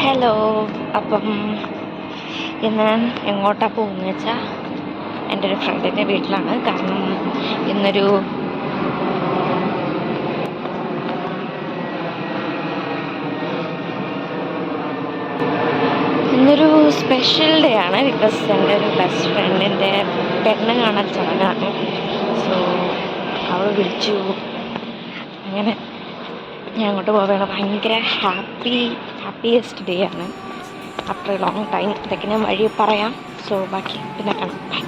Hello. അപ്പം ഇന്ന് ഞാൻ എങ്ങോട്ടാണ് പോകുന്നത് വെച്ചാൽ എൻ്റെ ഒരു ഫ്രണ്ടിൻ്റെ വീട്ടിലാണ്. കാരണം ഇന്നൊരു സ്പെഷ്യൽ ഡേ ആണ്. ബിക്കോസ് എൻ്റെ ഒരു ബെസ്റ്റ് ഫ്രണ്ടിൻ്റെ പെണ്ണ് കാണാൻ ചടങ്ങാണ്. സോ അവൾ വിളിച്ചു. അങ്ങനെ ഞാൻ അങ്ങോട്ട് പോവുകയാണ്. ഭയങ്കര ഹാപ്പിയസ്റ്റ് ഡേ ആണ് ആഫ്റ്റർ എ ലോങ് ടൈം. ഇതൊക്കെ ഞാൻ വഴി പറയാം. സോ ബാക്കി പിന്നെ കാണാം. ബൈ.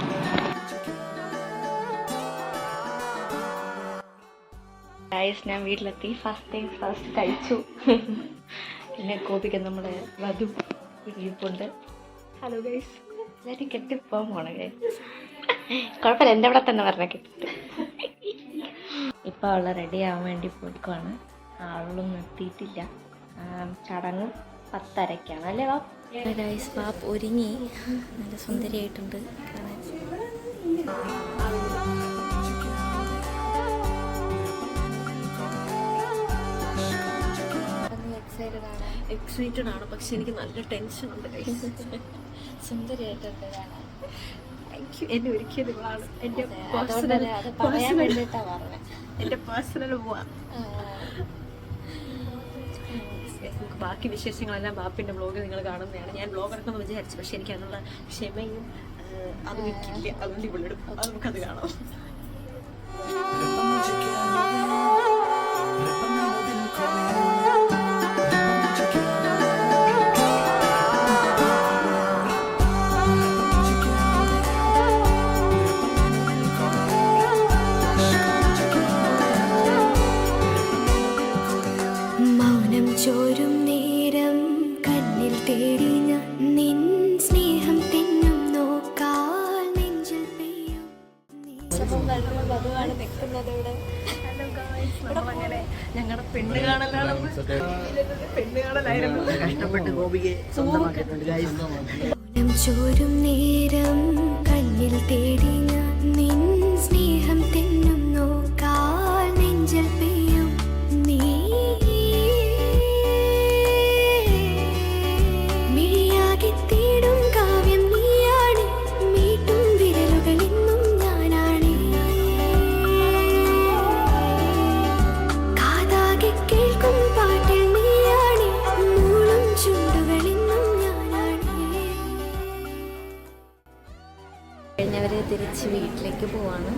ഗൈസ്, ഞാൻ വീട്ടിലെത്തി. ഫസ്റ്റ് കഴിച്ചു. പിന്നെ കോപിക്ക് നമ്മുടെ വധു ഇരിപ്പുണ്ട്. Hello guys. എല്ലാവരും കെട്ടിപ്പോകാൻ പോണ ഗൈസ്. കുഴപ്പമില്ല, എൻ്റെ അവിടെ തന്നെ പറഞ്ഞ കെട്ടിട്ട്. ഇപ്പോൾ അവളെ റെഡി ആവാൻ വേണ്ടി പോയിക്കുവാണ്. ആളൊന്നും എത്തിയിട്ടില്ല. ചടങ്ങ് 10:30 അല്ലേ വാ? ഗൈസ്, പാപ്പ് ഒരുങ്ങി നല്ല സുന്ദരിയായിട്ടുണ്ട് കാണാൻ. എക്സൈറ്റഡ് ആണ്, പക്ഷെ എനിക്ക് നല്ല ടെൻഷൻ ഉണ്ട്. സുന്ദരിയായിട്ടുണ്ട് കാണാൻ. എന്നെ ഒരിക്കലും എൻ്റെ പേഴ്സണൽ പോവാം. ബാക്കി വിശേഷങ്ങളെല്ലാം ബാപ്പിൻ്റെ വ്ളോഗിൽ നിങ്ങൾ കാണുന്നതാണ്. ഞാൻ വ്ളോഗ് എടുക്കുമെന്ന് വിചാരിച്ചു, പക്ഷെ എനിക്ക് അതിനുള്ള ക്ഷമയും അതും എനിക്കില്ല. അതുകൊണ്ട് ഇവിടെ എടുക്കും. അത് നമുക്കത് കാണാം. ചോരും നേരം കണ്ണിൽ തേടി ഞാൻ നിൻ സ്നേഹം തെന്നും നോക്കാൻ നെഞ്ചിൽ പെയ്യും. ഞങ്ങളുടെ പെണ്ണ് കാണലായിരുന്നു. കഷ്ടപ്പെട്ട് ഗോപികയെ ചോരും നേരം കണ്ണിൽ തേടി ഞാൻ നിൻ സ്നേഹം തെന്നും നോക്കാൻ നെഞ്ചിൽ പെയ്യും. നീ കഴിഞ്ഞവർ തിരിച്ച് വീട്ടിലേക്ക് പോവാണ്.